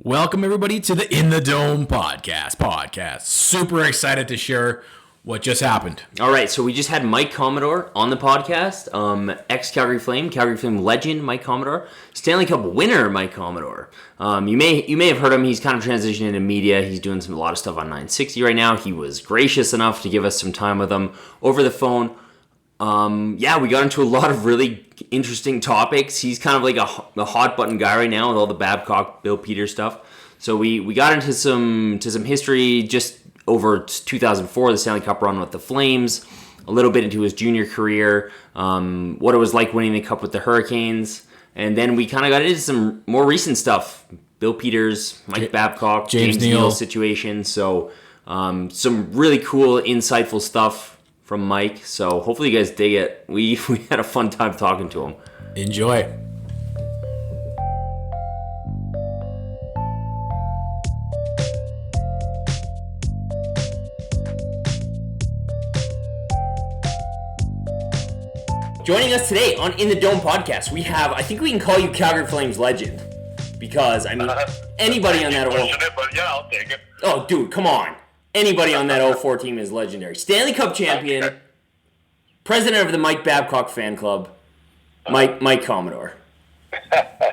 Welcome everybody to the In the Dome podcast. Super excited to share what just happened. All right, so we just had Mike Commodore on the podcast, ex-Calgary Flame legend Mike Commodore, Stanley Cup winner Mike Commodore. You may have heard him. He's kind of transitioning into media. He's doing a lot of stuff on 960 right now. He was gracious enough to give us some time with him over the phone. We got into a lot of really interesting topics. He's kind of like a hot button guy right now with all the Babcock, Bill Peters stuff. So we got into some history just over 2004, the Stanley Cup run with the Flames, a little bit into his junior career, what it was like winning the Cup with the Hurricanes, and then we kind of got into some more recent stuff. Bill Peters, Mike Babcock, James Neal situation. So some really cool, insightful stuff from Mike, so hopefully you guys dig it. We had a fun time talking to him. Enjoy. Joining us today on In the Dome podcast, we have, I think we can call you Calgary Flames legend, because, I mean, anybody on that I'll take it. Oh, dude, come on. Anybody on that 04 team is legendary. Stanley Cup champion, okay. President of the Mike Babcock fan club, Mike Commodore. How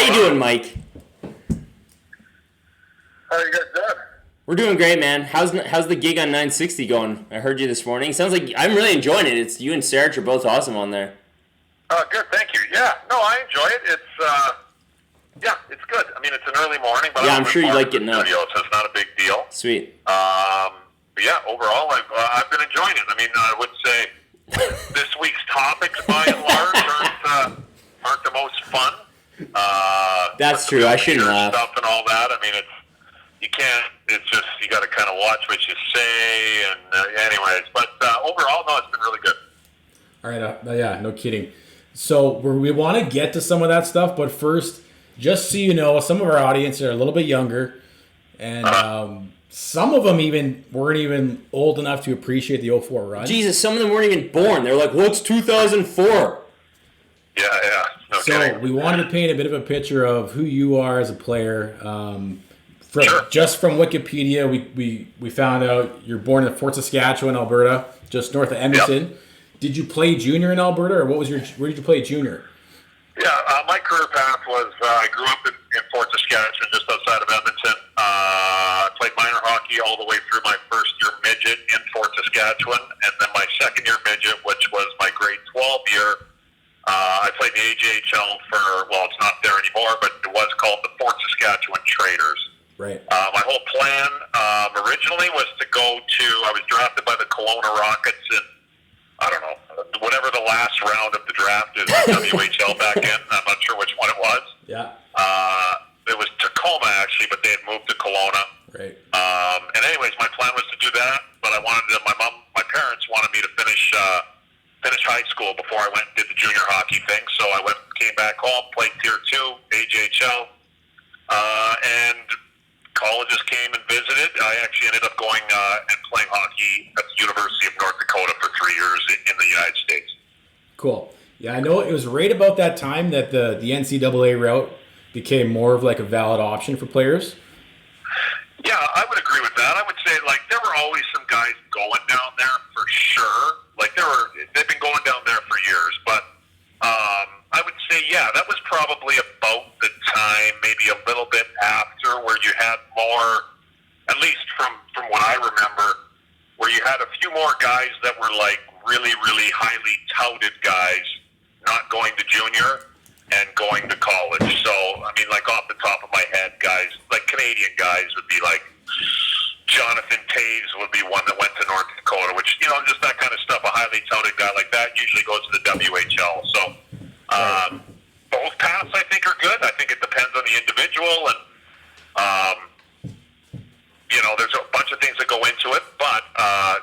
you doing, Mike? How you guys doing? We're doing great, man. How's the gig on 960 going? I heard you this morning. Sounds like I'm really enjoying it. It's you and Sarich are both awesome on there. Good, thank you. Yeah, no, I enjoy it. It's good. I mean, it's an early morning, but I'm sure you like getting up. So it's not a big deal. Sweet. But yeah, overall, I've been enjoying it. I mean, I would say this week's topics, by and large, aren't the most fun. That's true. I shouldn't laugh. Stuff and all that. I mean, you can't. It's just you got to kind of watch what you say. And anyways, but overall, no, it's been really good. All right. Yeah, no kidding. So we want to get to some of that stuff, but first, just so you know, some of our audience are a little bit younger, and some of them weren't even old enough to appreciate the 04 run. Jesus, some of them weren't even born. They're like, what's 2004? Yeah. No kidding. We wanted to paint a bit of a picture of who you are as a player. Sure. Just from Wikipedia, we found out you're born in Fort Saskatchewan, Alberta, just north of Edmonton. Yep. Did you play junior in Alberta, or where did you play junior? Yeah, my career path was I grew up in Fort Saskatchewan, just outside of Edmonton. I played minor hockey all the way through my first year midget in Fort Saskatchewan, and then my second year midget, which was my grade 12 year, I played in the AJHL it's not there anymore, but it was called the Fort Saskatchewan Traders. Right. My whole plan originally was to I was drafted by the Kelowna Rockets in, I don't know, whatever the last round of the draft is, WHL back in. I'm not sure which one it was. Yeah. It was Tacoma, actually, but they had moved to Kelowna. Right. And anyways, my plan was to do that, but my parents wanted me to finish high school before I went and did the junior hockey thing. So I came back home, played Tier 2, AJHL, and colleges came and visited. I actually ended up going and playing hockey at the University of North Dakota for 3 years in the United States. Cool. Yeah, I know it was right about that time that the NCAA route became more of like a valid option for players. Yeah, I would agree with that. I would say there were always some guys going down there for sure. They've been going down there for years, but I would say, that was probably about the time, maybe a little bit after, where you had more, at least from what I remember, where you had a few more guys that were really, really highly touted guys not going to junior and going to college. So, I mean, off the top of my head, guys, Canadian guys would be Jonathan Taves would be one that went to North Dakota, which, just that kind of stuff. A highly touted guy like that usually goes to the WHL. So, both paths, I think, are good. I think it depends on the individual, and there's a bunch of things that go into it. But I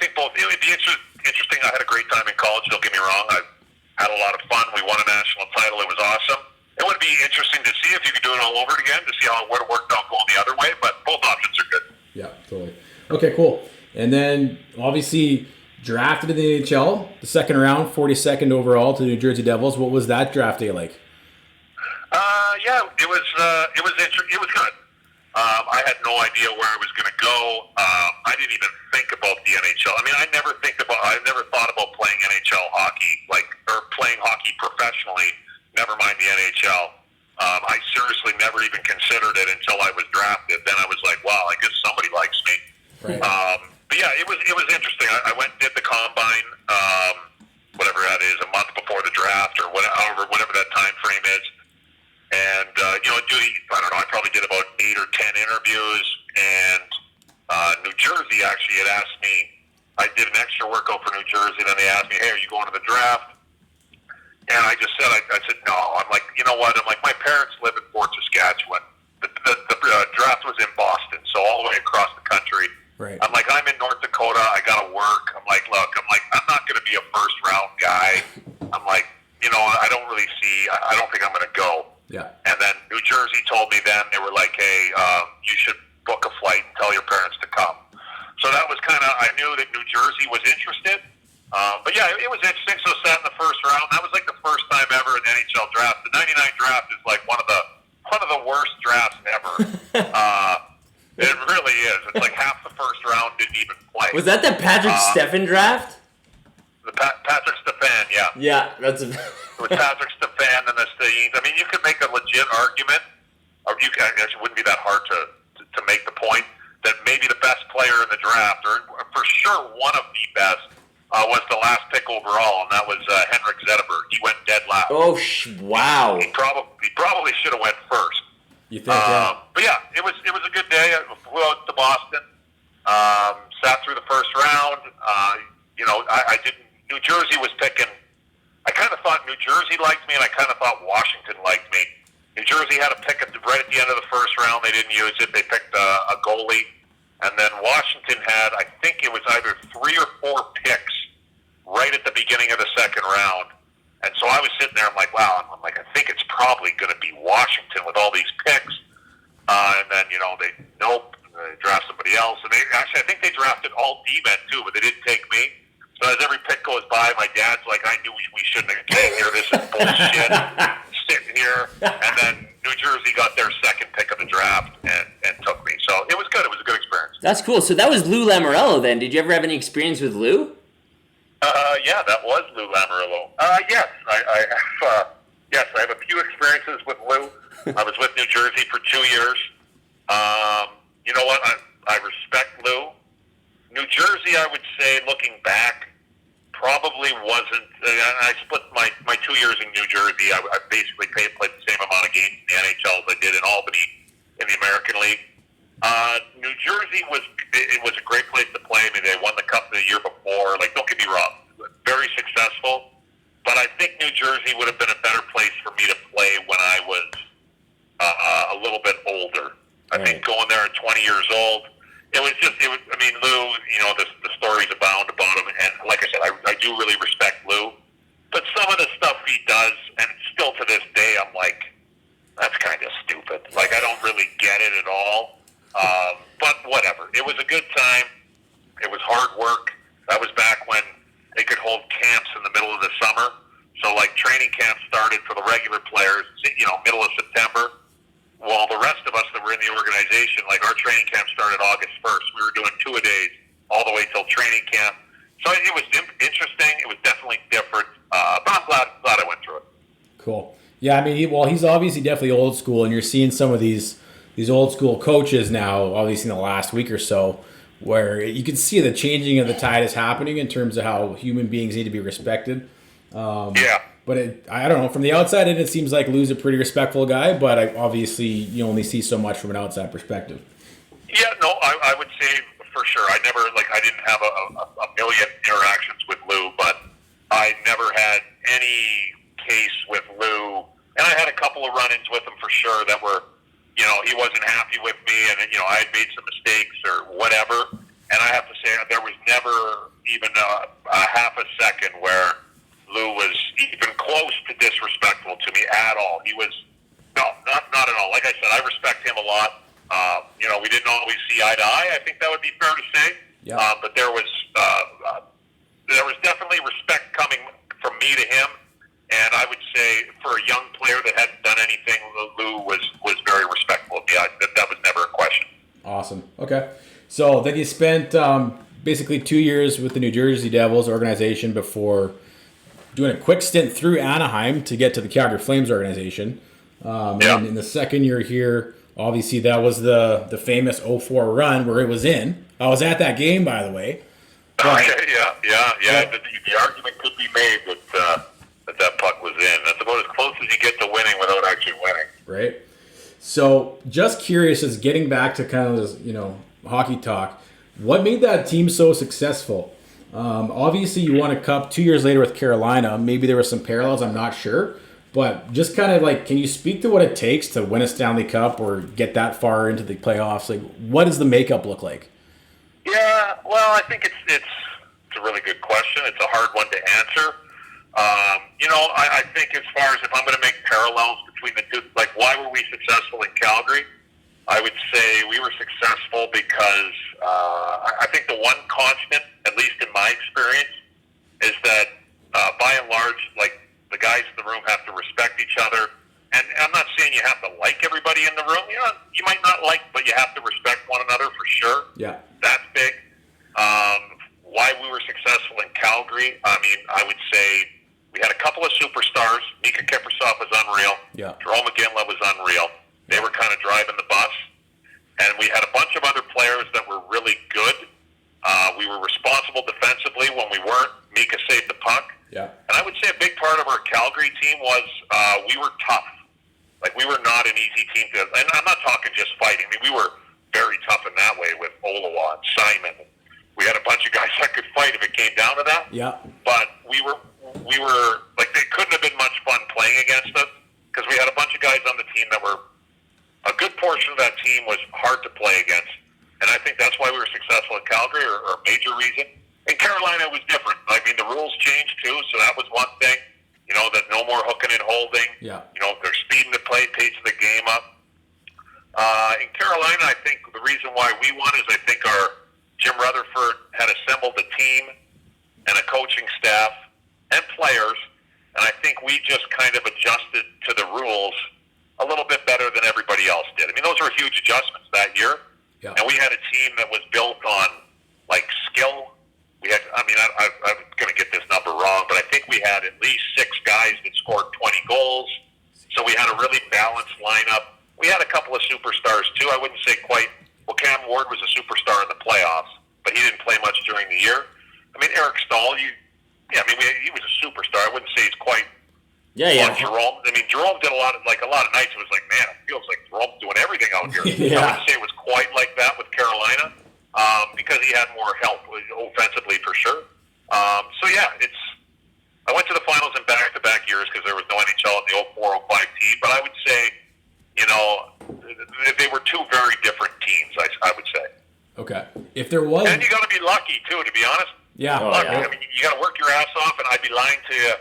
think both. It would be interesting. I had a great time in college. Don't get me wrong. I had a lot of fun. We won a national title. It was awesome. It would be interesting to see if you could do it all over again, to see how it would have worked out going the other way. But both options are good. Yeah, totally. Okay, cool. And then obviously drafted in the NHL, the second round, 42nd overall to the New Jersey Devils. What was that draft day like? Yeah, it was it was good. I had no idea where I was going to go. I didn't even think about the NHL. I mean, I never thought about playing NHL hockey, or playing hockey professionally. Never mind the NHL. I seriously never even considered it until I was drafted. Then I was like, wow, I guess somebody likes me. Right. But yeah, it was interesting. I went and did the combine, whatever that is, a month before the draft or whatever that time frame is. And, I don't know, I probably did about 8 or 10 interviews, and New Jersey actually had asked me, I did an extra workout for New Jersey, and then they asked me, hey, are you going to the draft? And I just said, I said, no. I'm like, you know what? I'm like, my parents live in Fort Saskatchewan. The draft was in Boston, so all the way across the country. Right. I'm like, I'm in North Dakota. I got to work. I'm like, look, I'm not going to be a first-round guy. I'm like, I don't really see, I don't think I'm going to go. Yeah. And then New Jersey told me then, they were like, hey, you should book a flight and tell your parents to come. So that was I knew that New Jersey was interested. But yeah, it was interesting. So sat in the first round. That was like the first time ever in NHL draft. The '99 draft is like one of the worst drafts ever. It really is. It's like half the first round didn't even play. Was that the Patrick Stefan draft? The Patrick Stefan, yeah. Yeah, that's a... It was Patrick Stefan and the Steens. I mean, you could make a legit argument, or it wouldn't be that hard to make the point that maybe the best player in the draft, or for sure one of the best, was the last pick overall, and that was Henrik Zetterberg. He went dead last. Oh, wow. He probably should have went first. You think? Yeah. But yeah, it was a good day. I flew out to Boston, sat through the first round. I didn't. New Jersey was picking. I kind of thought New Jersey liked me, and I kind of thought Washington liked me. New Jersey had a pick right at the end of the first round. They didn't use it. They picked a goalie. And then Washington had, I think it was either 3 or 4 picks right at the beginning of the second round. And so I was sitting there, I'm like, wow. I'm like, I think it's probably going to be Washington with all these picks. And then, they draft somebody else. And I think they drafted all D-men too, but they didn't take me. So as every pick goes by, my dad's like, I knew we shouldn't have came here. This is bullshit. Sitting here. And then New Jersey got their second pick of the draft and took me. So it was good. It was a good experience. That's cool. So that was Lou Lamoriello then. Did you ever have any experience with Lou? Yeah, that was Lou Lamoriello. Yes. I have a few experiences with Lou. I was with New Jersey for 2 years. You know what? I respect Lou. New Jersey, I would say, looking back, probably wasn't. I split my 2 years in New Jersey. I basically played the same amount of games in the NHL as I did in Albany in the American League. New Jersey was a great place to play. I mean, they won the Cup the year before. Like, don't get me wrong, very successful. But I think New Jersey would have been a better place for me to play when I was a little bit older. I think going there at 20 years old. I mean, Lou, the stories abound about him. And like I said, I do really respect Lou. But some of the stuff he does, and still to this day, I'm like, that's kind of stupid. Like, I don't really get it at all. But whatever. It was a good time. It was hard work. That was back when they could hold camps in the middle of the summer. So, like, training camp started for the regular players, middle of September. Well, the rest of us that were in the organization, like our training camp started August 1st. We were doing 2-a-days all the way till training camp. So it was interesting. It was definitely different. But I'm glad I went through it. Cool. Yeah, I mean, he's obviously definitely old school, and you're seeing some of these old school coaches now, obviously in the last week or so, where you can see the changing of the tide is happening in terms of how human beings need to be respected. Yeah. But I don't know. From the outside in, it seems like Lou's a pretty respectful guy, but obviously you only see so much from an outside perspective. Yeah, no, I would say for sure. I didn't have a million interactions with Lou, but I never had any case with Lou. And I had a couple of run-ins with him for sure that were, he wasn't happy with me and, I had made some mistakes or whatever. And I have to say there was never even a half a second where Lou was even close to disrespectful to me at all. He was, not at all. Like I said, I respect him a lot. We didn't always see eye to eye. I think that would be fair to say. Yeah. But there was definitely respect coming from me to him. And I would say for a young player that hadn't done anything, Lou So then you spent basically 2 years with the New Jersey Devils organization before doing a quick stint through Anaheim to get to the Calgary Flames organization. And in the second year here, obviously that was the famous 04 run where it was in. I was at that game, by the way. Okay, yeah. The argument could be made that puck was in. That's about as close as you get to winning without actually winning. Right. So just curious, as getting back to kind of this, hockey talk, what made that team so successful? Obviously, you won a cup 2 years later with Carolina. Maybe there were some parallels, I'm not sure. But just kind of like, can you speak to what it takes to win a Stanley Cup or get that far into the playoffs? Like, what does the makeup look like? Yeah, well, I think it's a really good question. It's a hard one to answer. I think as far as if I'm going to make parallels between the two, like why were we successful in Calgary? I would say we were successful because I think the one constant, at least in my experience, is that by and large, like the guys in the room have to respect each other. And I'm not saying you have to like everybody in the room. You might not like, but you have to respect one another for sure. Yeah, that's big. Why we were successful in Calgary? I mean, I would say we had a couple of superstars. Mika Kiprusoff was unreal. Yeah. Jerome McGinley was unreal. They were kind of driving the bus. And we had a bunch of other players that were really good. We were responsible defensively when we weren't. Mika saved the puck. Yeah. And I would say a big part of our Calgary team was we were tough. Like, we were not an easy team to... And I'm not talking just fighting. I mean, we were very tough in that way with Olawa and Simon. We had a bunch of guys that could fight if it came down to that. Yeah. But we were like, they couldn't have been much fun playing against us because we had a bunch of guys on the team that were... A good portion of that team was hard to play against. And I think that's why we were successful at Calgary, or a major reason. In Carolina, it was different. I mean, the rules changed too, so that was one thing. That no more hooking and holding. Yeah. They're speeding the play, pacing the game up. In Carolina, I think the reason why we won is I think our Jim Rutherford had assembled a team and a coaching staff and players, and I think we just kind of adjusted to the rules a little bit better than everybody else did. I mean, those were huge adjustments that year. Yeah. And we had a team that was built on, like, skill. We had, I'm going to get this number wrong, but I think we had at least 6 guys that scored 20 goals. So we had a really balanced lineup. We had a couple of superstars, too. I wouldn't say quite. Well, Cam Ward was a superstar in the playoffs, but he didn't play much during the year. I mean, Eric Stahl, he was a superstar. I wouldn't say he's quite... Yeah. Jerome. I mean, Jerome did a lot of nights. It was like, man, it feels like Jerome's doing everything out here. Yeah. I wouldn't say it was quite like that with Carolina because he had more help offensively for sure. I went to the finals in back-to-back years because there was no NHL in the 04-05 team. But I would say, they were two very different teams. I would say. Okay. If there was, and you got to be lucky too, to be honest. Yeah. Lucky. I mean, you got to work your ass off, and I'd be lying to you.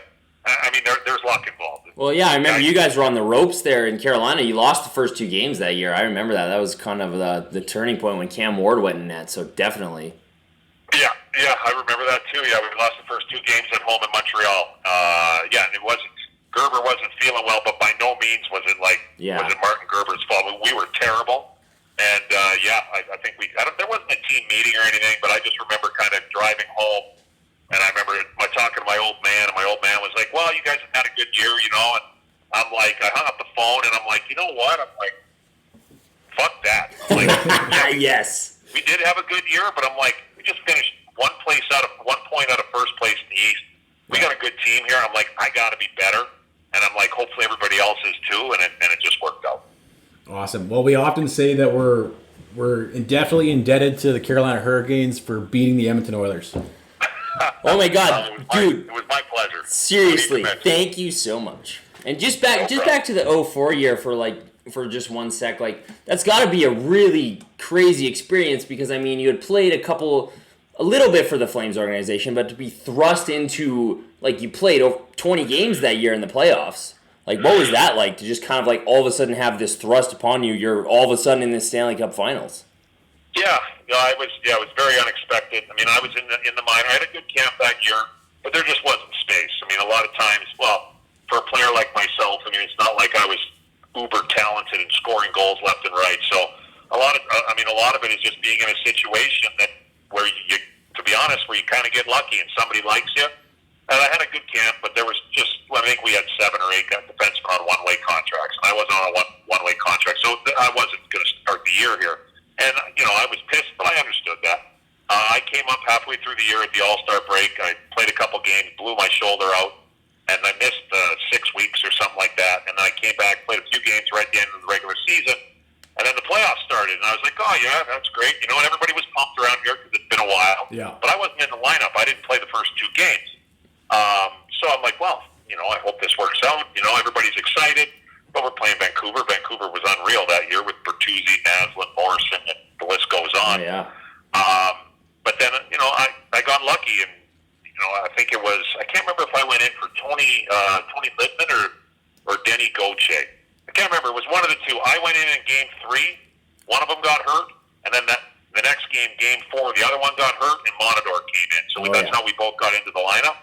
I mean, there's luck involved. Well, yeah, I remember you guys were on the ropes there in Carolina. You lost the first 2 games that year. I remember that. That was kind of the turning point when Cam Ward went in net, so definitely. Yeah, I remember that too. Yeah, we lost the first 2 games at home in Montreal. And Gerber wasn't feeling well, but by no means was it Martin Gerber's fault. We were terrible. And, I think there wasn't a team meeting or anything, but I just remember kind of driving home. And I remember talking to my old man, and my old man was like, well, you guys have had a good year, and I'm like, I hung up the phone, and I'm like, you know what? I'm like, fuck that. I'm like, yes. We did have a good year, but I'm like, we just finished 1 point out of first place in the East. We got a good team here. I'm like, I got to be better. And I'm like, hopefully everybody else is too, and it just worked out. Awesome. Well, we often say that we're definitely indebted to the Carolina Hurricanes for beating the Edmonton Oilers. Oh my God, dude! It was my pleasure. Seriously, thank you so much. And just back to the 04 year for just 1 sec. Like, that's got to be a really crazy experience because I mean, you had played a little bit for the Flames organization, but to be thrust into you played over 20 games that year in the playoffs. Like, what was that like to just kind of all of a sudden have this thrust upon you? You're all of a sudden in the Stanley Cup Finals. Yeah, it was very unexpected. I mean, I was in the minor. I had a good camp that year, but there just wasn't space. I mean, a lot of times, for a player like myself, I mean, it's not like I was uber talented and scoring goals left and right. So a lot of it is just being in a situation where you, to be honest, where you kind of get lucky and somebody likes you. And I had a good camp, but there was I think we had 7 or 8 defensemen on one-way contracts, and I wasn't on a one-way contract, so I wasn't going to start the year here. And, I was pissed, but I understood that. I came up halfway through the year at the All-Star break. I played a couple games, blew my shoulder out, and I missed 6 weeks or something like that. And then I came back, played a few games right at the end of the regular season, and then the playoffs started. And I was like, oh, yeah, that's great. And everybody was pumped around here because it's been a while. Yeah. But I wasn't in the lineup. I didn't play the first 2 games. So I'm like, well, I hope this works out. Everybody's excited. But we're playing Vancouver. Vancouver was unreal that year with Bertuzzi, Naslund, Morrison, and the list goes on. Oh, yeah. But then, I got lucky, and I think it was, I can't remember if I went in for Tony Littman or Denny Gauthier. I can't remember. It was one of the two. I went in Game 3. One of them got hurt, and then the next game, Game 4, the other one got hurt, and Commodore came in. So that's how we both got into the lineup.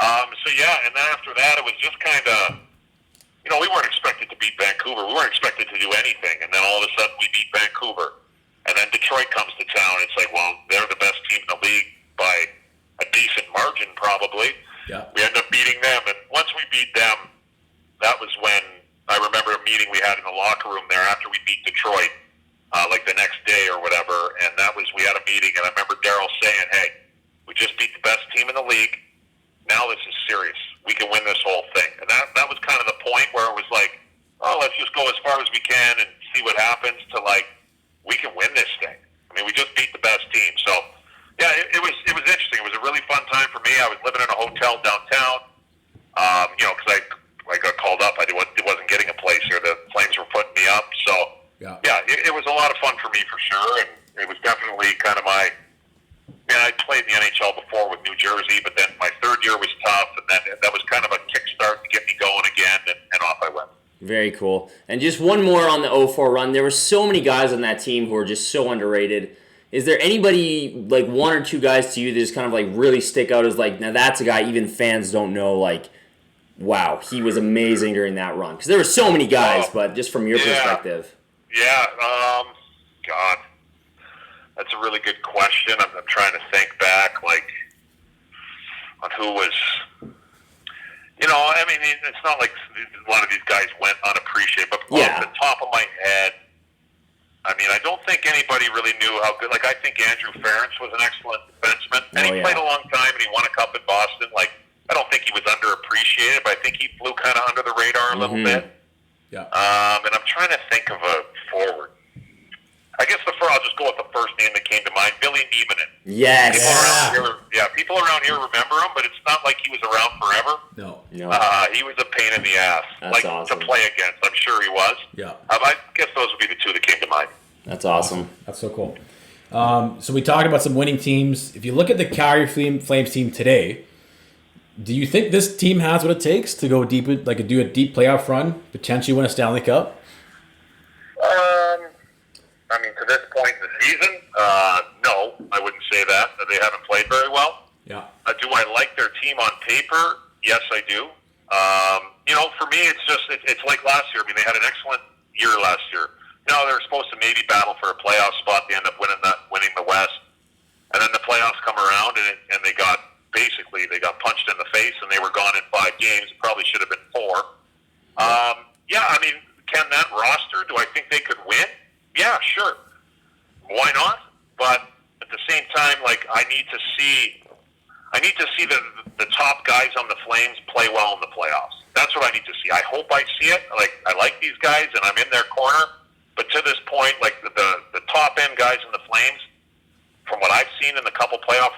And then after that, it was just kind of, we weren't expected to beat Vancouver. We weren't expected to do anything. And then all of a sudden, we beat Vancouver. And then Detroit comes to town. It's like, well, they're the best team in the league by a decent margin, probably. Yeah. We ended up beating them. And once we beat them, that was when I remember a meeting we had in the locker room there after we beat Detroit, like the next day or whatever. And we had a meeting. And I remember Darryl saying, hey, we just beat the best team in the league. Now this is serious. We can win this whole thing. And that was kind of the point where it was like, oh, let's just go as far as we can and see what happens to, like, we can win this thing. I mean, we just beat the best team. So, yeah, it was interesting. It was a really fun time for me. I was living in a hotel downtown, because I got called up. I wasn't getting a place here. The Flames were putting me up. So, it was a lot of fun for me for sure. And it was definitely kind of I played in the NHL before with New Jersey, but then my third year was tough, and then that was kind of a kickstart to get me going again, and off I went. Very cool. And just one more on the 0-4 run. There were so many guys on that team who were just so underrated. Is there anybody, like 1 or 2 guys to you that just kind of like really stick out as like, now that's a guy even fans don't know, like, wow, he was amazing during that run? Because there were so many guys, but just from your perspective. Yeah, God. That's a really good question. I'm trying to think back, like, on who was, I mean, it's not like a lot of these guys went unappreciated, but off the top of my head, I mean, I don't think anybody really knew how good, like, I think Andrew Ference was an excellent defenseman, and he played a long time, and he won a cup in Boston. Like, I don't think he was underappreciated, but I think he flew kind of under the radar a little bit. Yeah. And I'm trying to think of a forward. I guess I'll just go with the first name that came to mind, Billy Niemanen. Yes. People around here remember him, but it's not like he was around forever. No. He was a pain in the ass, awesome. to play against. I'm sure he was. Yeah. I guess those would be the 2 that came to mind. That's awesome. That's so cool. So we talked about some winning teams. If you look at the Calgary Flames team today, do you think this team has what it takes to go deep, like do a deep playoff run, potentially win a Stanley Cup? I mean, to this point in the season, no, I wouldn't say that. They haven't played very well. Yeah. Do I like their team on paper? Yes, I do. For me, it's like last year. I mean, they had an excellent year last year. They were supposed to maybe battle for a playoff spot. They end up winning the West. And then the playoffs come around, and they got punched in the face, and they were gone in 5 games. It probably should have been 4. I mean, can that roster, do I think they could win? Yeah, sure. Why not? But at the same time, like, I need to see the top guys on the Flames play well in the playoffs. That's what I need to see. I hope I see it. Like, I like these guys, and I'm in their corner. But to this point, like, the top end guys in the Flames, from what I've seen in the couple playoff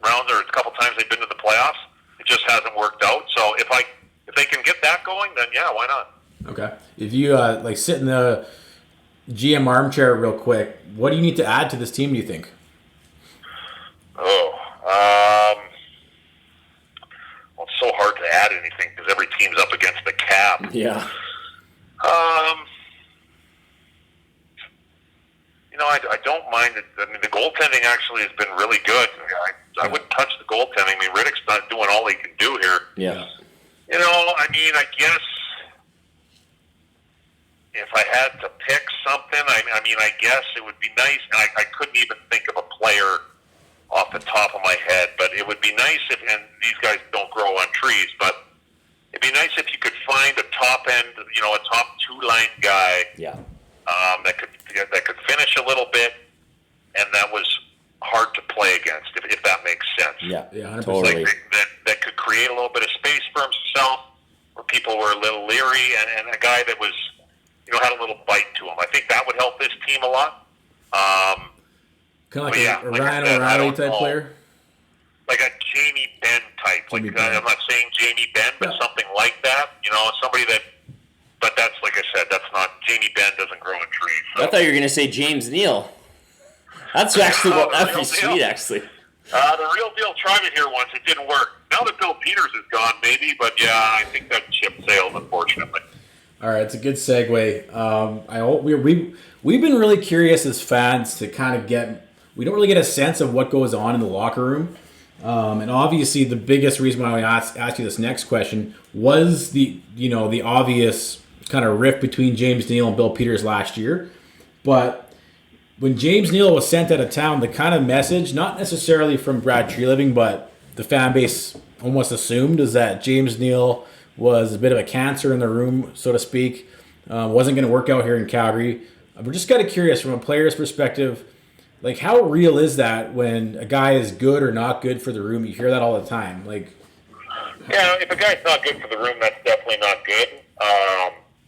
rounds or a couple times they've been to the playoffs, it just hasn't worked out. So if they can get that going, then yeah, why not? Okay. If you sit in the GM armchair real quick, what do you need to add to this team, do you think? Well, it's so hard to add anything because every team's up against the cap. Yeah. I don't mind it. I mean, the goaltending actually has been really good. I wouldn't touch the goaltending. I mean, Riddick's not doing all he can do here. Yeah. I mean, I guess if I had to pick something. I mean, I guess it would be nice, and I couldn't even think of a player off the top of my head, but it would be nice if, and these guys don't grow on trees, but it'd be nice if you could find a top end, a top two-line guy that could finish a little bit, and that was hard to play against, if that makes sense. Yeah, 100%. totally. Like that could create a little bit of space for himself, where people were a little leery, and a guy that was, had a little bite to him. I think that would help this team a lot. Kind of like a Ryan O'Reilly type player? Like a Jamie Benn type. Jamie Benn. I'm not saying Jamie Benn, but something like that. Somebody that, but that's, like I said, that's not, Jamie Benn doesn't grow in trees. So. I thought you were going to say James Neal. That's actually that'd be sweet, actually. The real deal tried it here once. It didn't work. Now that Bill Peters is gone, maybe, but yeah, I think that ship sailed, unfortunately. All right, it's a good segue. We've been really curious as fans to kind of we don't really get a sense of what goes on in the locker room. And obviously the biggest reason why I asked you this next question was the obvious kind of rift between James Neal and Bill Peters last year. But when James Neal was sent out of town, the kind of message, not necessarily from Brad Treliving, but the fan base almost assumed, is that James Neal was a bit of a cancer in the room, so to speak. Wasn't going to work out here in Calgary. We're just kind of curious from a player's perspective, like, how real is that when a guy is good or not good for the room? You hear that all the time. Yeah, if a guy's not good for the room, that's definitely not good.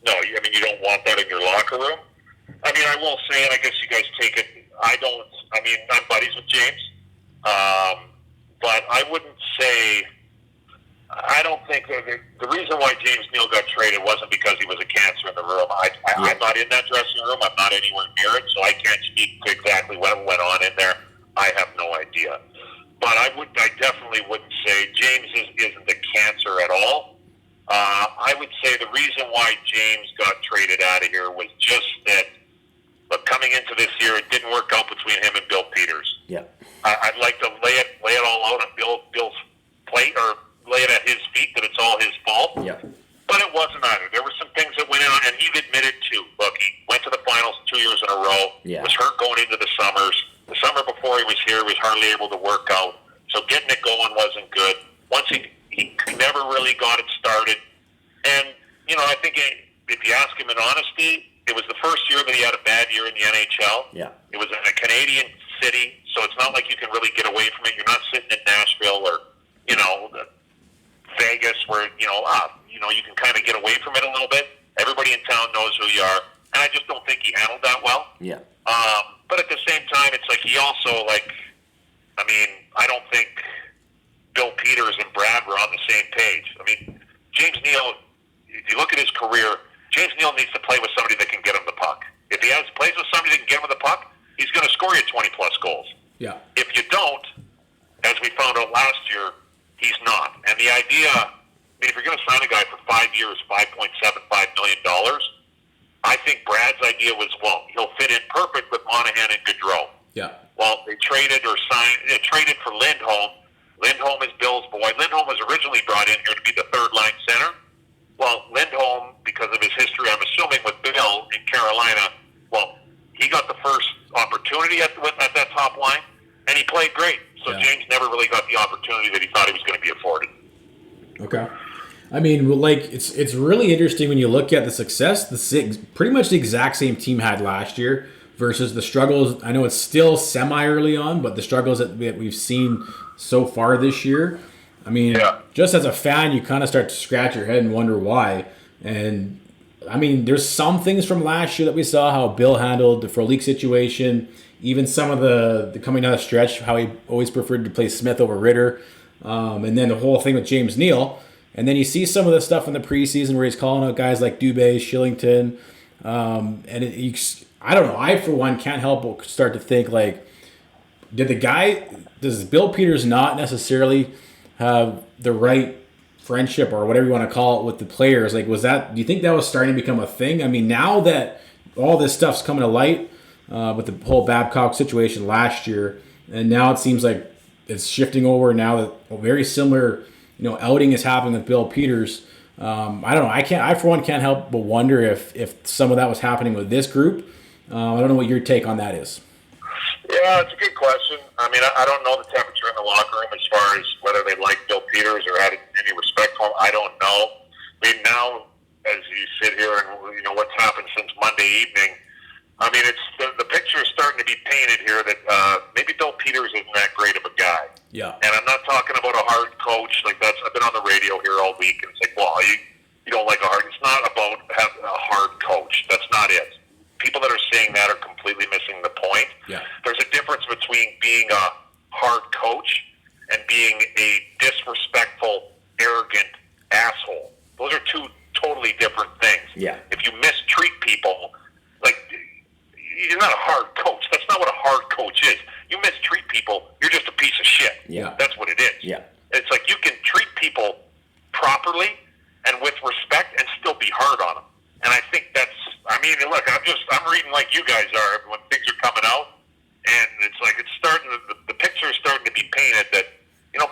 No, you don't want that in your locker room. I mean, I will say, and I guess you guys take it, I'm buddies with James. But I wouldn't say, I don't think the reason why James Neal got traded wasn't because he was a cancer in the room. I'm not in that dressing room. I'm not anywhere near it, so I can't speak to exactly what went on in there. I have no idea. But I definitely wouldn't say James isn't a cancer at all. I would say the reason why James got traded out of here was just that, but coming into this year, it didn't work out between him and Bill Peters. Yeah. I'd like to lay it all out on Bill's plate, or lay it at his feet that it's all his fault. Yeah. But it wasn't either. There were some things that went on, and he admitted too. Look, he went to the finals 2 years in a row. Yeah. Was hurt going into the summers. The summer before he was here, he was hardly able to work out. So getting it going wasn't good. Once he never really got it started. And, I think if you ask him in honesty, it was the first year that he had a bad year in the NHL. Yeah. It was in a Canadian city, so it's not like you can really get away from it. You're not sitting in Nashville or, Vegas where, you can kind of get away from it a little bit. Everybody in town knows who you are. And I just don't think he handled that well. Yeah. But at the same time, it's like he also, I don't think Bill Peters and Brad were on the same page. I mean, James Neal, if you look at his career, James Neal needs to play with somebody that can get him the puck. If he plays with somebody that can get him the puck, he's going to score you 20-plus goals. Yeah. If you don't, as we found out last year, he's not. And the idea, if you're going to sign a guy for 5 years, $5.75 million, I think Brad's idea was, he'll fit in perfect with Monahan and Gaudreau. Yeah. Well, they traded for Lindholm. Lindholm is Bill's boy. Lindholm was originally brought in here to be the third-line center. Well, Lindholm, because of his history, I'm assuming, with Bill in Carolina, he got the first opportunity at that top line, and he played great. So James never really got the opportunity that he thought he was going to be afforded. Okay. I mean, it's really interesting when you look at the success pretty much the exact same team had last year versus the struggles. I know it's still semi-early on, but the struggles that we've seen so far this year, I mean, just as a fan, you kind of start to scratch your head and wonder why. And, I mean, there's some things from last year that we saw, how Bill handled the Frolik situation, even some of the coming down the stretch, how he always preferred to play Smith over Ritter, and then the whole thing with James Neal. And then you see some of the stuff in the preseason where he's calling out guys like Dubé, Shillington, I don't know. I, for one, can't help but start to think, does Bill Peters not necessarily have the right friendship or whatever you want to call it with the players? Do you think that was starting to become a thing? I mean, now that all this stuff's coming to light with the whole Babcock situation last year, and now it seems like it's shifting over now that a very similar, outing is happening with Bill Peters. I don't know. I for one can't help but wonder if some of that was happening with this group, I don't know what your take on that is. Yeah, it's a good question. I mean, I don't know the temperature in the locker room as far as whether they like Bill Peters or had any respect for him. I don't know. I mean, now, as you sit here and, what's happened since Monday evening, I mean, it's the picture is starting to be painted here that maybe Bill Peters isn't that great of a guy. Yeah. And I'm not talking about a hard coach. Like, I've been on the radio here all week, and it's like, well, you don't like a hard. It's not about having a hard coach. That's not it. People that are saying that are completely missing the point. Yeah. There's a difference between being a hard coach and being a disrespectful, arrogant asshole. Those are two totally different things. Yeah. If you mistreat people, like, you're not a hard coach. That's not what a hard coach is. You mistreat people, you're just a piece of shit. Yeah. That's what it is. Yeah. It's like you can treat people properly and with respect and still be hard on them. And I think I mean, look, I'm reading like you guys are when things are coming out, and it's like the picture is starting to be painted that,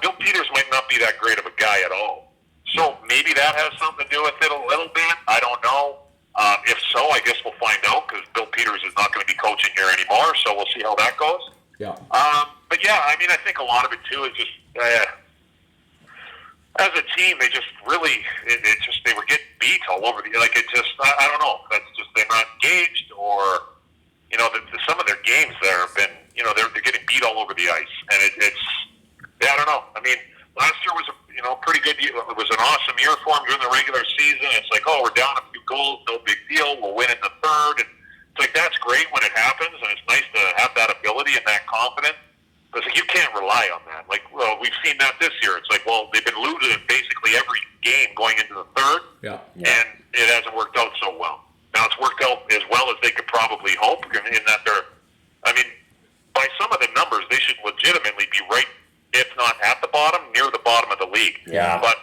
Bill Peters might not be that great of a guy at all. So maybe that has something to do with it a little bit. I don't know. If so, I guess we'll find out because Bill Peters is not going to be coaching here anymore, so we'll see how that goes. Yeah. But yeah, I mean, I think a lot of it too is just as a team, they just really they were getting beat all over I don't know. That's just they're not engaged, or some of their games there have been they're getting beat all over the ice, and I don't know. I mean, last year was a pretty good year. It was an awesome year for them during the regular season. It's like, oh, we're down a few goals, no big deal. We'll win in the third, and it's like that's great when it happens, and it's nice to have that ability and that confidence. But it's like you can't rely on that. Like, well, we've seen that this year. It's like, well, they've been losing basically every game going into the third, and it hasn't worked out so well. Now it's worked out as well as they could probably hope, in that by some of the numbers, they should legitimately be right, if not at the bottom, near the bottom of the league. Yeah. But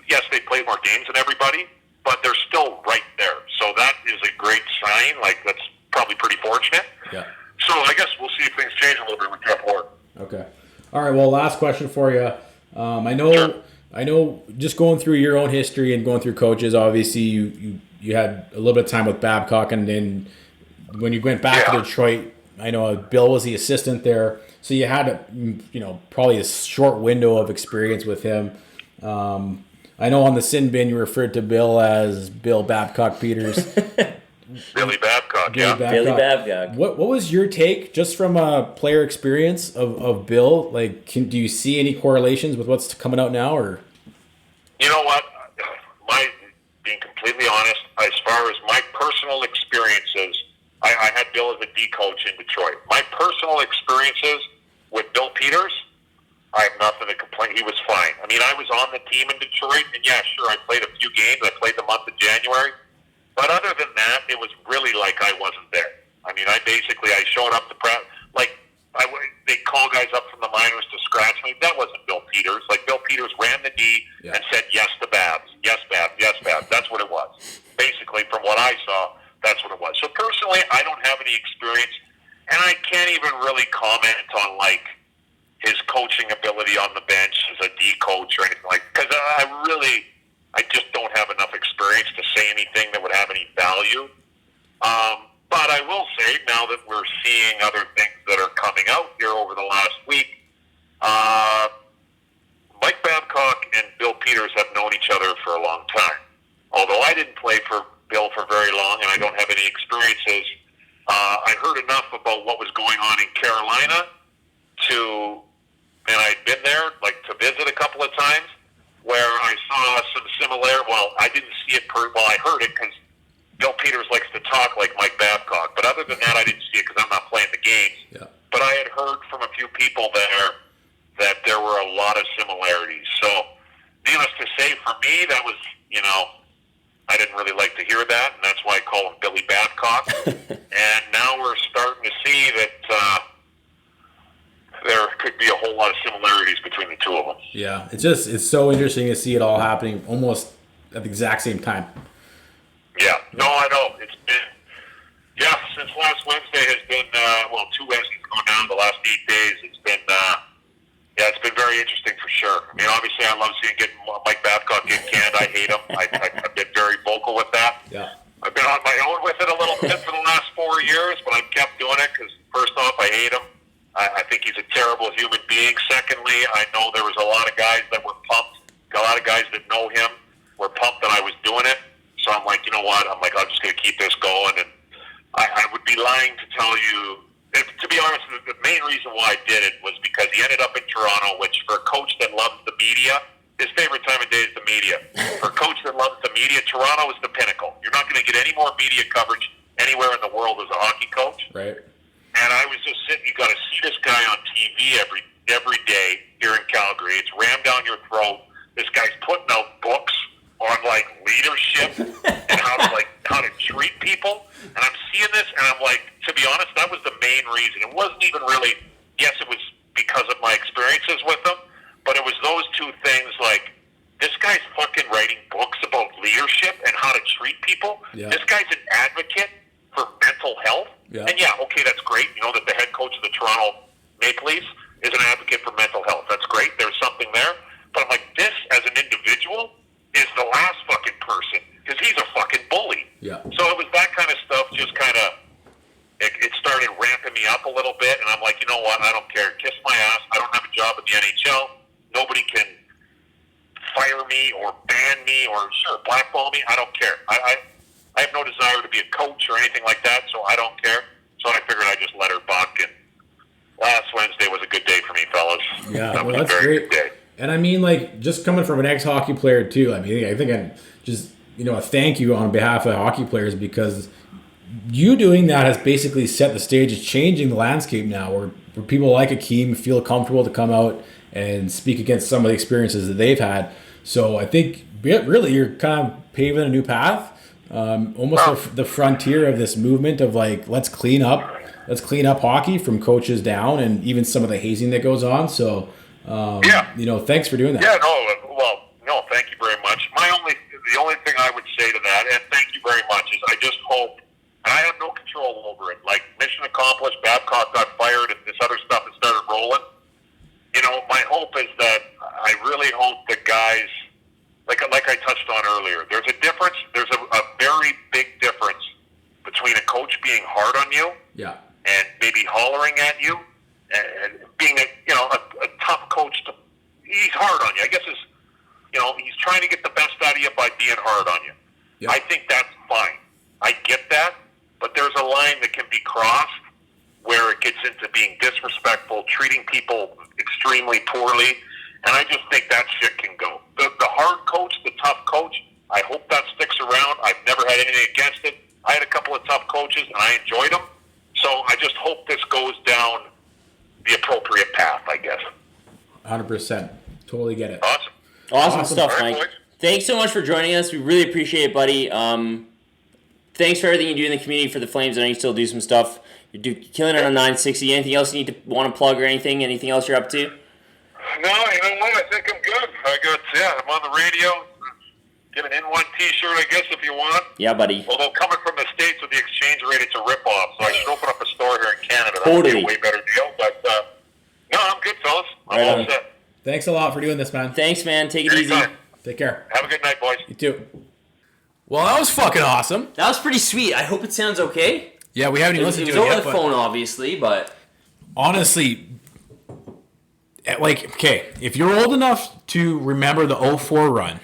yes, they play more games than everybody, but they're still right there. So that is a great sign. Like, that's probably pretty fortunate. Yeah. So I guess we'll see if things change a little bit with Jeff Ward. Okay. All right. Well, last question for you. I know. Just going through your own history and going through coaches. Obviously, you had a little bit of time with Babcock, and then when you went back to Detroit, I know Bill was the assistant there, so you had probably a short window of experience with him. I know on the sin bin you referred to Bill as Bill Babcock Peters. Billy Babcock, Billy Babcock. What was your take, just from a player experience of Bill? Like, do you see any correlations with what's coming out now, or? You know what? Being completely honest, as far as my personal experiences, I had Bill as a D coach in Detroit. My personal experiences with Bill Peters, I have nothing to complain. He was fine. I mean, I was on the team in Detroit, and yeah, sure, I played a few games. I played the month of January. But other than that, it was really like I wasn't there. I mean, I showed up to practice. Like, they call guys up from the minors to scratch me. That wasn't Bill Peters. Like, Bill Peters ran the D and said yes to Babs. Yes, Babs. Yes, Babs. That's what it was. Basically, from what I saw, that's what it was. So personally, I don't have any experience, and I can't even really comment on, like, his coaching ability on the bench as a D coach or anything like that. Because I just don't have enough experience to say anything that would have any value. But I will say, now that we're seeing other things that are coming out here over the last week, Mike Babcock and Bill Peters have known each other for a long time. Although I didn't play for Bill for very long and I don't have any experiences, I heard enough about what was going on in Carolina and I'd been there, like, to visit a couple of times, where I saw some similar. Well, I didn't see it. I heard it because Bill Peters likes to talk like Mike Babcock. But other than that, I didn't see it because I'm not playing the games. Yeah. But I had heard from a few people there that there were a lot of similarities. So, needless to say, for me, that was, I didn't really like to hear that, and that's why I call him Billy Babcock. And now we're starting to see that there could be a whole lot of similarities between the two of them. Yeah, it's so interesting to see it all happening almost at the exact same time. Yeah, no, I know. It's been, since last Wednesday has been, 2 Wednesdays going down the last 8 days. It's been, it's been very interesting for sure. I mean, obviously I love seeing Mike Babcock get canned. I hate him. I've been very vocal with that. Yeah. I've been on my own with it a little bit for the last 4 it because, first off, I hate him. I think he's a terrible human being. Secondly, I know there was a lot of guys that were pumped. A lot of guys that know him were pumped that I was doing it. So I'm like, you know what? I'm like, I'm just going to keep this going. And I would be lying to tell you, to be honest, the main reason why I did it was because he ended up in Toronto, which for a coach that loves the media, his favorite time of day is the media. For a coach that loves the media, Toronto is the pinnacle. You're not going to get any more media coverage anywhere in the world as a hockey coach. Right. And I was just sitting, you got to see this guy on TV every day here in Calgary. It's rammed down your throat. This guy's putting out books on like leadership and how to treat people. And I'm seeing this, and I'm like, to be honest, that was the main reason. It wasn't even really. Yes, it was because of my experiences with him, but it was those two things. Like, this guy's fucking writing books about leadership and how to treat people. Yeah. This guy's an advocate for mental health. Yeah. And yeah, okay, that's great. You know that the head coach of the Toronto Maple Leafs is an advocate for mental health. That's great. There's something there. But I'm like, this as an individual is the last fucking person because he's a fucking bully. Yeah. So it was that kind of stuff. Just kind of, it started ramping me up a little bit, and I'm like, you know what? I don't care. Kiss my ass. I don't have a job in the NHL. Nobody can fire me or ban me or blackball me. I don't care. I have no desire to be a coach or anything like that, so I don't care. So I figured I'd just let her buck, and last Wednesday was a good day for me, fellas. Yeah, that well, was that's a very great. good day. And I mean, like, just coming from an ex-hockey player, too, I mean, I think I just, a thank you on behalf of hockey players because you doing that has basically set the stage. It's changing the landscape now where people like Akeem feel comfortable to come out and speak against some of the experiences that they've had. So I think, really, you're kind of paving a new path. Almost the frontier of this movement of like, let's clean up hockey from coaches down and even some of the hazing that goes on. So, thanks for doing that. Yeah, no, thank you very much. The only thing I would say to that, and thank you very much, is I just hope, and I have no control over it. Like, mission accomplished, Babcock got fired, and this other stuff has started rolling. My hope is that I really hope the guys, like I touched on earlier, there's a difference. There's a very big difference between a coach being hard on you, and maybe hollering at you, and being a tough coach. He's hard on you. I guess he's trying to get the best out of you by being hard on you. Yep. I think that's fine. I get that, but there's a line that can be crossed where it gets into being disrespectful, treating people extremely poorly. And I just think that shit can go. The hard coach, the tough coach, I hope that sticks around. I've never had anything against it. I had a couple of tough coaches, and I enjoyed them. So I just hope this goes down the appropriate path, I guess. 100%. Totally get it. Awesome stuff, All right, Mike. boys. Thanks so much for joining us. We really appreciate it, buddy. Thanks for everything you do in the community for the Flames. I know you still do some stuff. You're killing it on 960. Anything else you want to plug or anything? Anything else you're up to? No, you know what? I think I'm good. I'm on the radio. Get an N1 T-shirt, I guess, if you want. Yeah, buddy. Although coming from the States with the exchange rate, it's a rip-off. So I should open up a store here in Canada. That would be a way better deal. But, no, I'm good, fellas. I'm all set. Thanks a lot for doing this, man. Thanks, man. Take it Anytime. easy. Take care. Have a good night, boys. You too. Well, that was fucking awesome. That was pretty sweet. I hope it sounds okay. Yeah, we haven't even listened to it yet. It was over the phone, obviously, but... Honestly, if you're old enough to remember the 04 run,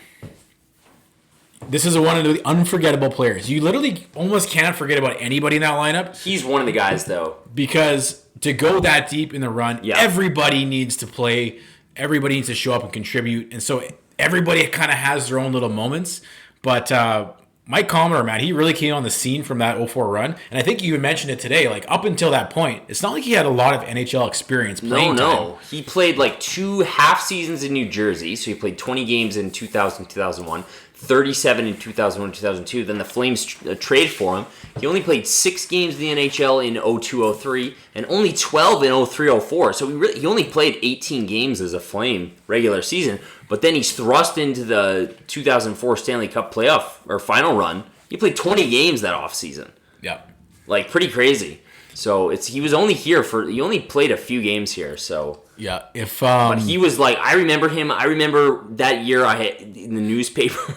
this is one of the unforgettable players. You literally almost can't forget about anybody in that lineup. He's one of the guys, though. Because to go that deep in the run, everybody needs to play. Everybody needs to show up and contribute. And so everybody kind of has their own little moments. But Mike Commodore, man, he really came on the scene from that 04 run. And I think you mentioned it today, like up until that point, it's not like he had a lot of NHL experience playing time. He played like 2 half seasons in New Jersey. So he played 20 games in 2000, 2001, 37 in 2001, 2002. Then the Flames traded for him. He only played 6 games in the NHL in 02-03 and only 12 in 03-04. So he only played 18 games as a Flame regular season. But then he's thrust into the 2004 Stanley Cup playoff or final run. He played 20 games that offseason. Yeah. Like, pretty crazy. So he was only here he only played a few games here, so. Yeah, but he was like, I remember him. I remember that year I had in the newspaper,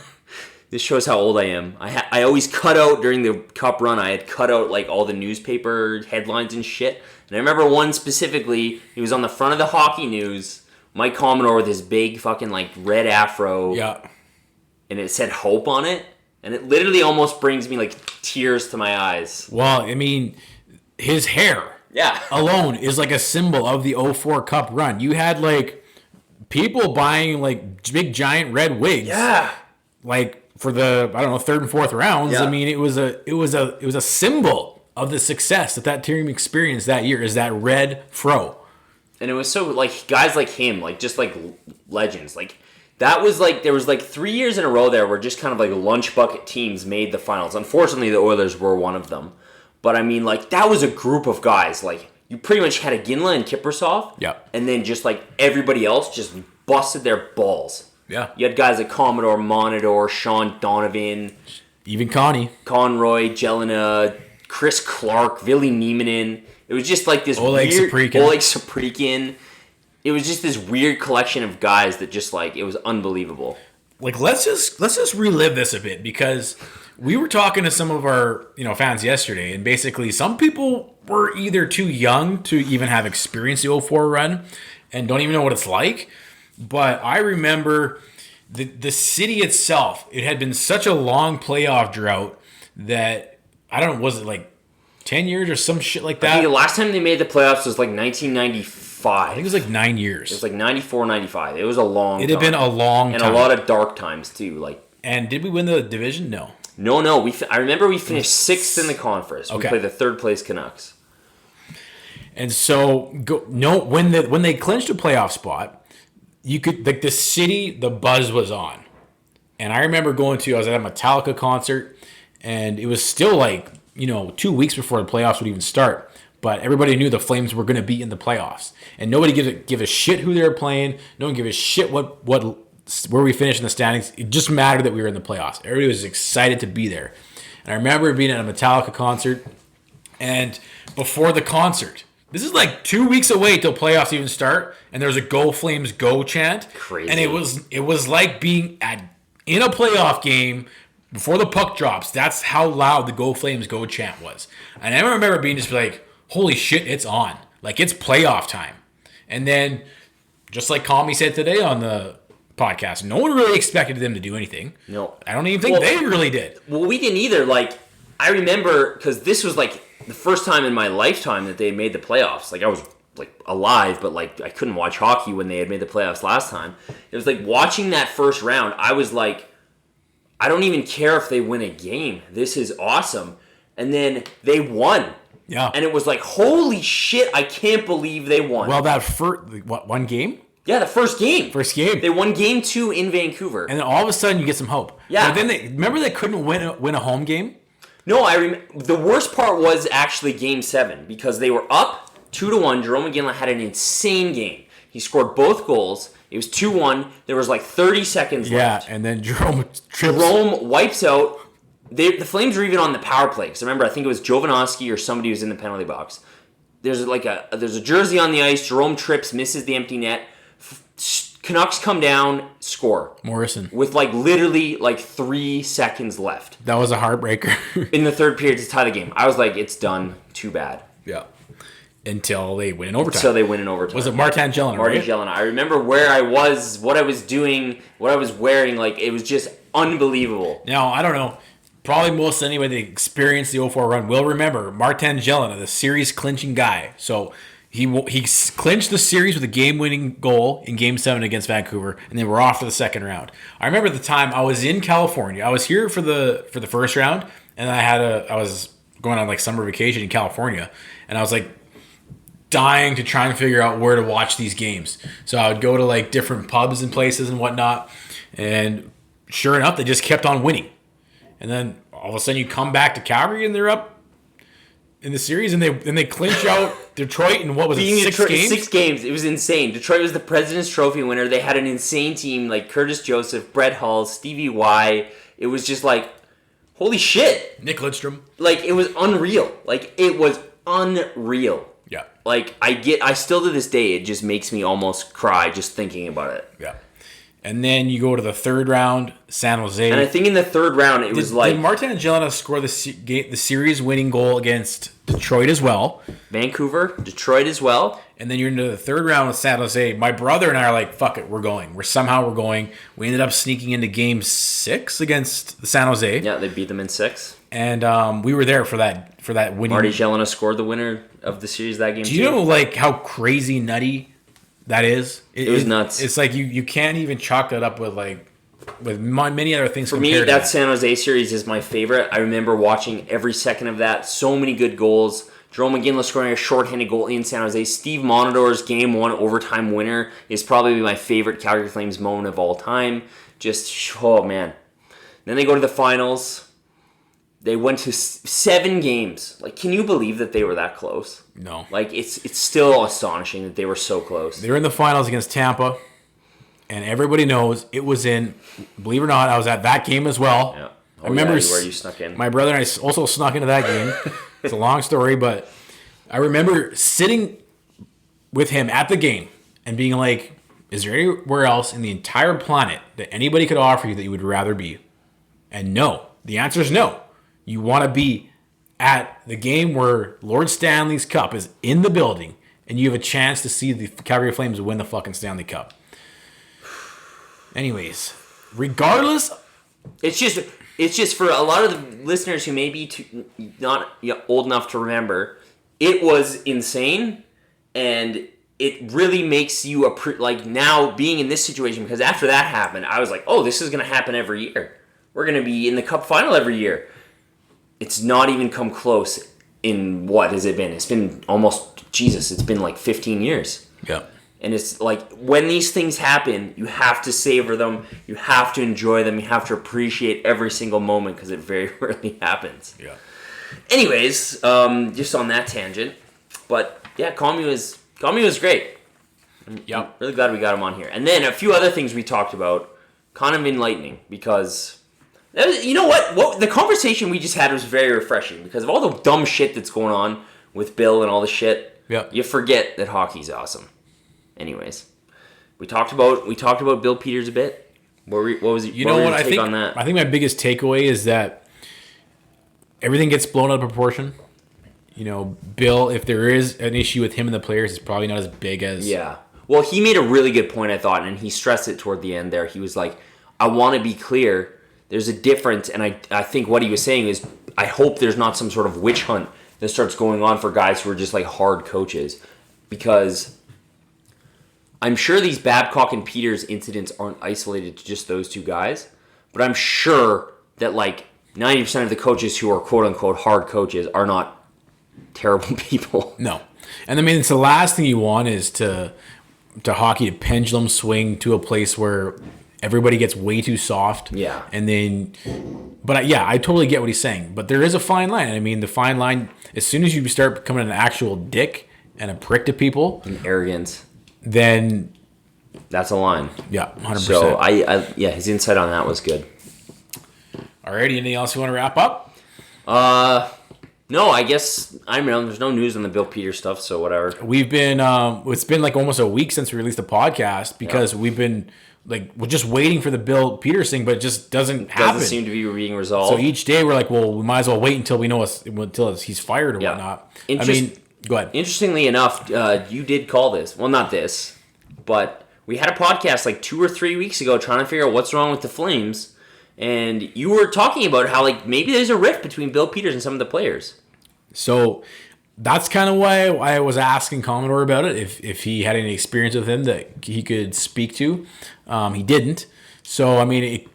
This shows how old I am. I always cut out during the Cup run. I had cut out like all the newspaper headlines and shit. And I remember one specifically. He was on the front of the hockey news. Mike Commodore with his big fucking like red afro. Yeah. And it said hope on it. And it literally almost brings me like tears to my eyes. Well, I mean, his hair alone is like a symbol of the 04 Cup run. You had like people buying like big giant red wigs. Yeah. Like for the, I don't know, third and fourth rounds. Yeah. I mean, it was a symbol of the success that team experienced that year, is that red fro. And it was so like guys like him, like just like legends. Like that was like, there was like 3 years in a row there where just kind of like lunch bucket teams made the finals. Unfortunately, the Oilers were one of them. But I mean, like that was a group of guys. Like you pretty much had a Ginla and Kiprusoff. Yeah. And then just like everybody else just busted their balls. Yeah. You had guys like Commodore, Monador, Sean Donovan, Even Connie. Conroy, Jelena, Chris Clark, Ville Nieminen. It was just like this Oleg weird... Saprikin. Oleg Saprikin. It was just this weird collection of guys that just like, it was unbelievable. Like let's just relive this a bit, because we were talking to some of our fans yesterday, and basically some people were either too young to even have experienced the 04 run and don't even know what it's like. But I remember the city itself, it had been such a long playoff drought that, I don't know, was it like 10 years or some shit like that? I think the last time they made the playoffs was like 1995. I think it was like 9 years. It was like 94, 95. It was a long time. It had been a long time. And a lot of dark times too. Like, and did we win the division? No. No. I remember we finished 6th in the conference. We played the third place Canucks. And so, when they clinched a playoff spot, you could, like, the city, the buzz was on. And I remember I was at a Metallica concert, and it was still like, 2 weeks before the playoffs would even start. But everybody knew the Flames were going to be in the playoffs. And nobody give a shit who they were playing. No one gave a shit where we finished in the standings. It just mattered that we were in the playoffs. Everybody was excited to be there. And I remember being at a Metallica concert, and before the concert, this is like 2 weeks away till playoffs even start, and there's a "Go Flames Go" chant. Crazy. And it was like being in a playoff game before the puck drops. That's how loud the "Go Flames Go" chant was. And I remember being just like, holy shit, it's on. Like, it's playoff time. And then, just like Kami said today on the podcast, no one really expected them to do anything. No. I don't even think they really did. Well, we didn't either. Like, I remember, because this was like the first time in my lifetime that they had made the playoffs. Like, I was like alive, but like I couldn't watch hockey when they had made the playoffs last time. It was like watching that first round, I was like, I don't even care if they win a game. This is awesome. And then they won. Yeah. And it was like, holy shit, I can't believe they won. Well, that first, one game? Yeah, the first game. First game. They won game 2 in Vancouver. And then all of a sudden you get some hope. Yeah. But then remember they couldn't win a home game? No, the worst part was actually game 7, because they were up 2-1. Jerome McGinley had an insane game. He scored both goals. It was 2-1. There was like 30 seconds left. Yeah, and then Jerome wipes out. The Flames were even on the power play. Because remember, I think it was Jovanovski or somebody who was in the penalty box. There's a jersey on the ice. Jerome trips, misses the empty net. Canucks come down, score. Morrison. With like literally like 3 seconds left. That was a heartbreaker. In the third period to tie the game. I was like, it's done. Too bad. Yeah. Until they win in overtime. Was it Martin Gellner? Martin Gellner. I remember where I was, what I was doing, what I was wearing. Like, it was just unbelievable. Now, I don't know. Probably most anybody that experienced the 04 run will remember Martin Gellner, the series clinching guy. So he clinched the series with a game-winning goal in Game 7 against Vancouver, and then we're off to the second round. I remember the time I was in California. I was here for the first round, and I was going on like summer vacation in California, and I was like dying to try and figure out where to watch these games. So I would go to like different pubs and places and whatnot, and sure enough, they just kept on winning. And then all of a sudden you come back to Calgary and they're up in the series, and they clinch out Detroit in what was it, 6 games? 6 games. It was insane. Detroit was the President's Trophy winner. They had an insane team like Curtis Joseph, Brett Hull, Stevie Y. It was just like, holy shit. Nick Lidstrom. Like, it was unreal. Like, it was unreal. Yeah. Like, I still to this day, it just makes me almost cry just thinking about it. Yeah. And then you go to the third round, San Jose. And I think in the third round, it was like... Did Martin Angelina score the series-winning goal against Detroit as well? Vancouver, Detroit as well. And then you're into the third round with San Jose. My brother and I are like, fuck it, we're going. We're going. We ended up sneaking into Game 6 against the San Jose. Yeah, they beat them in 6. And we were there for that winning. Marty Jelena scored the winner of the series that game, Do you know, like, how crazy nutty that is? It was nuts. It's like you can't even chalk that up with many other things. For me, that San Jose series is my favorite. I remember watching every second of that. So many good goals. Jerome McGinley scoring a shorthanded goal in San Jose. Steve Monadore's Game 1 overtime winner is probably my favorite Calgary Flames moment of all time. Just, oh man. Then they go to the finals. They went to 7 games. Like, can you believe that they were that close? No. Like, it's still astonishing that they were so close. They were in the finals against Tampa, and everybody knows it was in, believe it or not, I was at that game as well. Yeah. I remember where you snuck in. My brother and I also snuck into that game. It's a long story, but I remember sitting with him at the game and being like, is there anywhere else in the entire planet that anybody could offer you that you would rather be? And no. The answer is no. You want to be at the game where Lord Stanley's Cup is in the building and you have a chance to see the Calgary Flames win the fucking Stanley Cup. Anyways, regardless... It's just for a lot of the listeners who may be not old enough to remember, it was insane, and it really makes you now being in this situation, because after that happened, I was like, oh, this is going to happen every year. We're going to be in the Cup final every year. It's not even come close in, what has it been? It's been it's been like 15 years. Yeah. And it's like, when these things happen, you have to savor them, you have to enjoy them, you have to appreciate every single moment, because it very rarely happens. Yeah. Anyways, just on that tangent. But yeah, Commu was great. Yeah. Really glad we got him on here. And then a few other things we talked about, kind of enlightening, because... You know what? The conversation we just had was very refreshing, because of all the dumb shit that's going on with Bill and all the shit. Yeah. You forget that hockey's awesome. Anyways, we talked about Bill Peters a bit. What was it? You know what? I think on that? I think my biggest takeaway is that everything gets blown out of proportion. You know, Bill, if there is an issue with him and the players, it's probably not as big as... Yeah. Well, he made a really good point, I thought, and he stressed it toward the end there. He was like, I want to be clear. There's a difference, and I think what he was saying is, I hope there's not some sort of witch hunt that starts going on for guys who are just like hard coaches, because I'm sure these Babcock and Peters incidents aren't isolated to just those two guys, but I'm sure that like 90% of the coaches who are quote-unquote hard coaches are not terrible people. No. And I mean, it's the last thing you want is to hockey to pendulum swing to a place where everybody gets way too soft. Yeah. And then, but yeah, I totally get what he's saying. But there is a fine line. I mean, the fine line, as soon as you start becoming an actual dick and a prick to people. And arrogance. Then. That's a line. Yeah, 100%. So, yeah, his insight on that was good. Alrighty, anything else you want to wrap up? No, I guess, there's no news on the Bill Peters stuff, so whatever. We've been, it's been like almost a week since we released the podcast because we've been, like, we're just waiting for the Bill Peters thing, but it just doesn't happen. Doesn't seem to be being resolved. So each day we're like, well, we might as well wait until we know until he's fired or whatnot. I mean, go ahead. Interestingly enough, you did call this. Well, not this, but we had a podcast like 2 or 3 weeks ago trying to figure out what's wrong with the Flames. And you were talking about how like maybe there's a rift between Bill Peters and some of the players. So that's kind of why I was asking Commodore about it, if he had any experience with him that he could speak to. He didn't. So, I mean,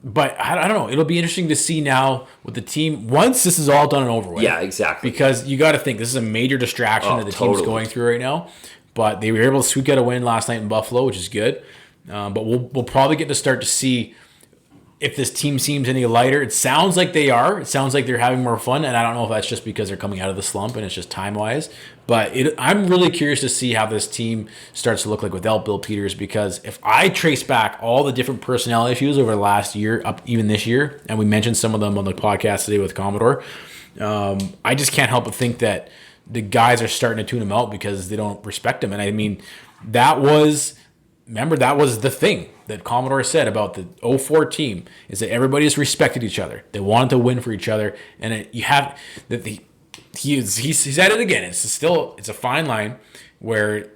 but I don't know. It'll be interesting to see now with the team, once this is all done and over with. Yeah, exactly. Because you got to think, this is a major distraction that the team's going through right now. But they were able to squeak out a win last night in Buffalo, which is good. But we'll probably get to start to see if this team seems any lighter. It sounds like they are. It sounds like they're having more fun, and I don't know if that's just because they're coming out of the slump and it's just time-wise. But I'm really curious to see how this team starts to look like without Bill Peters, because if I trace back all the different personnel issues over the last year, up even this year, and we mentioned some of them on the podcast today with Commodore, I just can't help but think that the guys are starting to tune him out because they don't respect him. And I mean, that was the thing. that Commodore said about the 04 team is that everybody has respected each other. They wanted to win for each other, and you have that he's at it again. It's a fine line where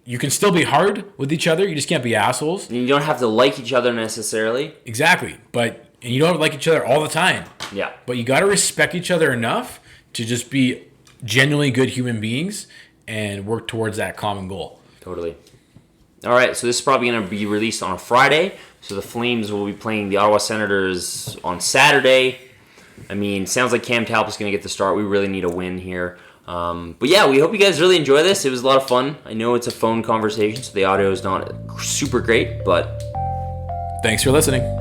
you can still be hard with each other. You just can't be assholes. And you don't have to like each other necessarily. Exactly, and you don't have to like each other all the time. Yeah. But you got to respect each other enough to just be genuinely good human beings and work towards that common goal. Totally. All right, so this is probably going to be released on a Friday. So the Flames will be playing the Ottawa Senators on Saturday. I mean, sounds like Cam Talbot's going to get the start. We really need a win here. But yeah, we hope you guys really enjoy this. It was a lot of fun. I know it's a phone conversation, so the audio is not super great, but thanks for listening.